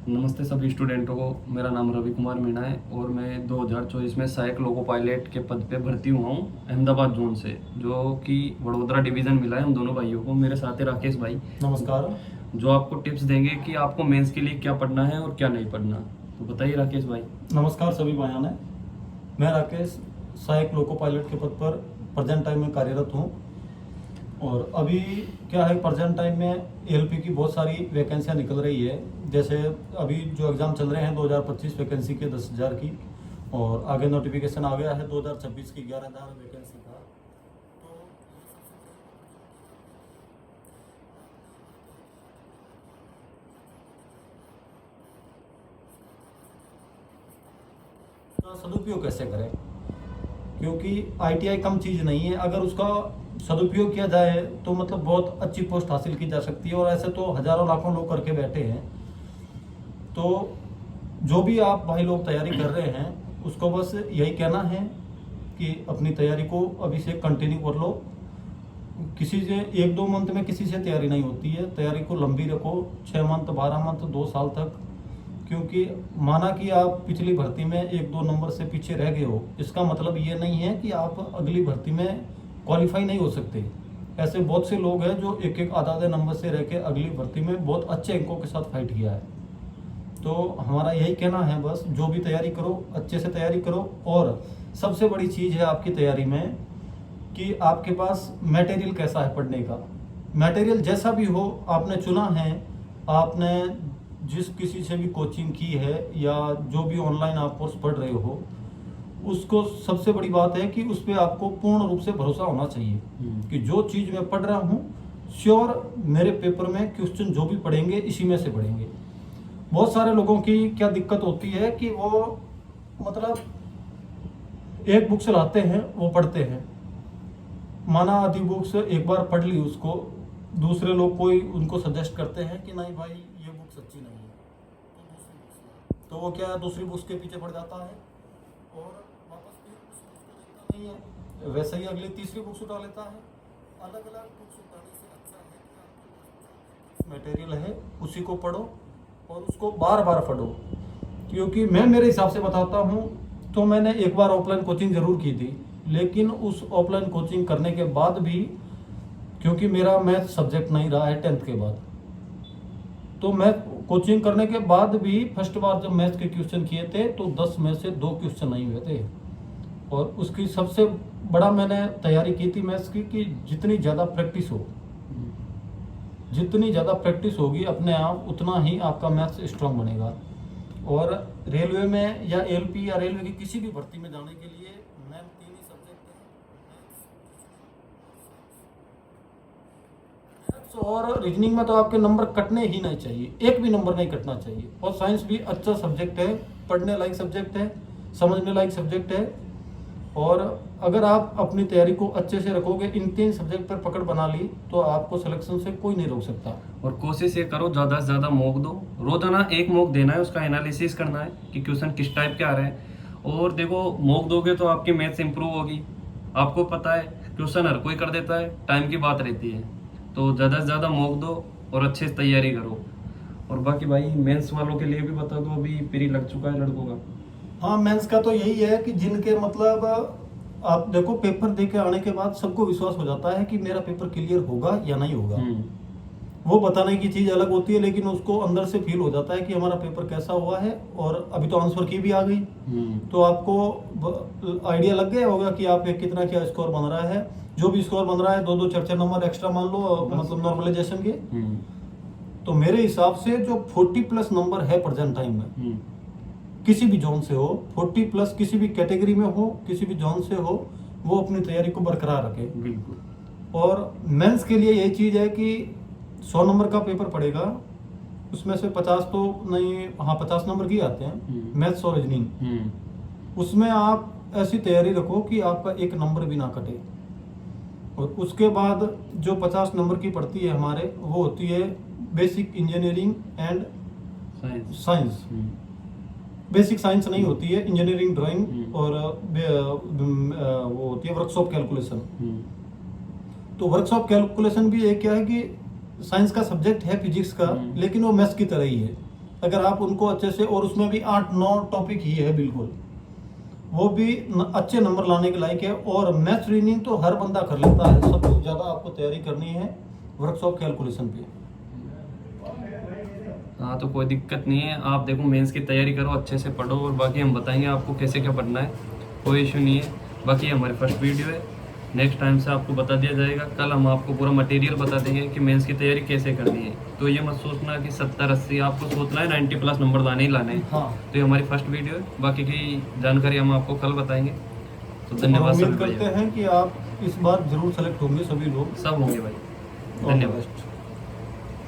नमस्ते सभी स्टूडेंटों को। मेरा नाम रवि कुमार मीणा है और मैं 2024 में सहायक लोको पायलट के पद पे भर्ती हुआ हूँ अहमदाबाद जोन से, जो कि वडोदरा डिवीज़न मिला है हम दोनों भाइयों को। मेरे साथ है राकेश भाई, नमस्कार। जो आपको टिप्स देंगे कि आपको मेंस के लिए क्या पढ़ना है और क्या नहीं पढ़ना। तो बताइए राकेश भाई। नमस्कार सभी भाइयों ने। मैं राकेश सहायक लोको पायलट के पद पर प्रेजेंट टाइम में कार्यरत हूँ। और अभी क्या है, प्रेजेंट टाइम में एलपी की बहुत सारी वैकेंसियाँ निकल रही है। जैसे अभी जो एग्ज़ाम चल रहे हैं 2025 वैकेंसी के 10,000 की, और आगे नोटिफिकेशन आ गया है 2026 की 11,000 वैकेंसी का। तो सदुपयोग कैसे करें, क्योंकि आईटीआई कम चीज़ नहीं है। अगर उसका सदुपयोग किया जाए तो मतलब बहुत अच्छी पोस्ट हासिल की जा सकती है। और ऐसे तो हज़ारों लाखों लोग करके बैठे हैं। तो जो भी आप भाई लोग तैयारी कर रहे हैं, उसको बस यही कहना है कि अपनी तैयारी को अभी से कंटिन्यू कर लो। किसी से 1-2 मंथ में किसी से तैयारी नहीं होती है। तैयारी को लंबी रखो, 6 मंथ, 12 मंथ, 2 साल तक। क्योंकि माना कि आप पिछली भर्ती में 1-2 नंबर से पीछे रह गए हो, इसका मतलब ये नहीं है कि आप अगली भर्ती में क्वालिफाई नहीं हो सकते। ऐसे बहुत से लोग हैं जो एक एक आधे नंबर से रह के अगली भर्ती में बहुत अच्छे अंकों के साथ फाइट किया है। तो हमारा यही कहना है, बस जो भी तैयारी करो अच्छे से तैयारी करो। और सबसे बड़ी चीज़ है आपकी तैयारी में कि आपके पास मटेरियल कैसा है पढ़ने का। मटेरियल जैसा भी हो, आपने चुना है, आपने जिस किसी से भी कोचिंग की है या जो भी ऑनलाइन आप कोर्स पढ़ रहे हो, उसको सबसे बड़ी बात है कि उस पर आपको पूर्ण रूप से भरोसा होना चाहिए कि जो चीज़ मैं पढ़ रहा हूँ, श्योर मेरे पेपर में क्वेश्चन जो भी पढ़ेंगे इसी में से पढ़ेंगे। बहुत सारे लोगों की क्या दिक्कत होती है कि वो मतलब एक बुक से लाते हैं, वो पढ़ते हैं, माना आधी बुक्स एक बार पढ़ ली, उसको दूसरे लोग कोई उनको सजेस्ट करते हैं कि नहीं भाई ये बुक अच्छी नहीं है, तो वो क्या दूसरी बुक्स के पीछे पड़ जाता है और वापस फिर उस बुक को देखता नहीं है। वैसे ही अगली तीसरी बुक्स उठा लेता है। अलग अलग बुक्स उठाने से अच्छा है कि आपके पास मटेरियल है उसी को पढ़ो और उसको बार बार पढ़ो। क्योंकि मैं मेरे हिसाब से बताता हूँ, तो मैंने एक बार ऑफलाइन कोचिंग ज़रूर की थी, लेकिन उस ऑफलाइन कोचिंग करने के बाद भी, क्योंकि मेरा मैथ सब्जेक्ट नहीं रहा है 10th के बाद, तो मैं कोचिंग करने के बाद भी फर्स्ट बार जब मैथ के क्वेश्चन किए थे तो 10 में से 2 क्वेश्चन नहीं हुए थे। और उसकी सबसे बड़ा मैंने तैयारी की थी मैथ्स की कि जितनी ज़्यादा प्रैक्टिस हो, जितनी ज़्यादा प्रैक्टिस होगी अपने आप उतना ही आपका मैथ्स स्ट्रांग बनेगा। और रेलवे में या एलपी या रेलवे की किसी भी भर्ती में जाने के लिए मैम 3 ही सब्जेक्ट हैं, मैथ्स और रीजनिंग में तो आपके नंबर कटने ही नहीं चाहिए, एक भी नंबर नहीं कटना चाहिए। और साइंस भी अच्छा सब्जेक्ट है, पढ़ने लायक सब्जेक्ट है, समझने लायक सब्जेक्ट है। और अगर आप अपनी तैयारी को अच्छे से रखोगे, इन 3 सब्जेक्ट पर पकड़ बना ली, तो आपको सिलेक्शन से कोई नहीं रोक सकता। और कोशिश ये करो ज़्यादा से ज़्यादा मॉक दो। रोजाना एक मॉक देना है, उसका एनालिसिस करना है कि क्वेश्चन किस टाइप के आ रहे हैं। और देखो, मॉक दोगे तो आपकी मैथ्स इंप्रूव होगी। आपको पता है क्वेश्चन हर कोई कर देता है, टाइम की बात रहती है। तो ज़्यादा से ज़्यादा मॉक दो और अच्छे से तैयारी करो। और बाकी भाई मेंस वालों के लिए भी बता दो, अभी प्री लग चुका है लड़कों का। हाँ, मेंस का तो यही है कि जिनके मतलब आप देखो, पेपर दे के आने के बाद सबको विश्वास हो जाता है कि मेरा पेपर क्लियर होगा या नहीं होगा। वो बताने की चीज़ अलग होती है, लेकिन उसको अंदर से फील हो जाता है कि हमारा पेपर कैसा हुआ है। और अभी तो आंसर की भी आ गई, तो आपको आइडिया लग गया होगा कि आप कितना क्या स्कोर बन रहा है। जो भी स्कोर बन रहा है 2-2 4-4 नंबर एक्स्ट्रा मान लो, मतलब नॉर्मलाइजेशन के। तो मेरे हिसाब से जो 40+ नंबर है प्रेजेंट टाइम में, किसी भी जोन से हो, 40+ किसी भी कैटेगरी में हो, किसी भी जोन से हो, वो अपनी तैयारी को बरकरार रखे। बिल्कुल। और मेंस के लिए यही चीज़ है कि 100 नंबर का पेपर पड़ेगा, उसमें से 50 तो नहीं, हाँ 50 नंबर की आते हैं मैथ्स और रीजनिंग। उसमें आप ऐसी तैयारी रखो कि आपका एक नंबर भी ना कटे। और उसके बाद जो 50 नंबर की पड़ती है हमारे, वो होती है basic engineering and science. Basic science नहीं होती है, इंजीनियरिंग ड्राइंग और वो होती है वर्कशॉप कैलकुलेशन। तो वर्कशॉप कैलकुलेशन भी एक क्या है कि साइंस का सब्जेक्ट है फिजिक्स का, लेकिन वो मैथ्स की तरह ही है। अगर आप उनको अच्छे से, और उसमें भी 8-9 टॉपिक ही है बिल्कुल, वो भी अच्छे नंबर लाने के लायक है। और मैथ्स रीजनिंग तो हर बंदा कर लेता है, सबसे ज़्यादा आपको तैयारी करनी है वर्कशॉप कैलकुलेशन पे। हाँ, तो कोई दिक्कत नहीं है। आप देखो मेंस की तैयारी करो, अच्छे से पढ़ो, और बाकी हम बताएंगे आपको कैसे क्या पढ़ना है, कोई इशू नहीं है। बाकी हमारी फर्स्ट वीडियो है, नेक्स्ट टाइम से आपको बता दिया जाएगा। कल हम आपको पूरा मटेरियल बता देंगे कि मेंस की तैयारी कैसे करनी है। तो ये मत सोचना कि 70-80, आपको सोचना है 90+ नंबर लाने ही लाने हैं। हाँ, तो ये हमारी फर्स्ट वीडियो है, बाकी की जानकारी हम आपको कल बताएंगे। तो और धन्यवाद उम्मीद सभी करते भाइयों, हैं कि आप इस बार जरूर सेलेक्ट होंगे सभी लोग। सब होंगे भाई। ऑल द धन्यवाद। बेस्ट।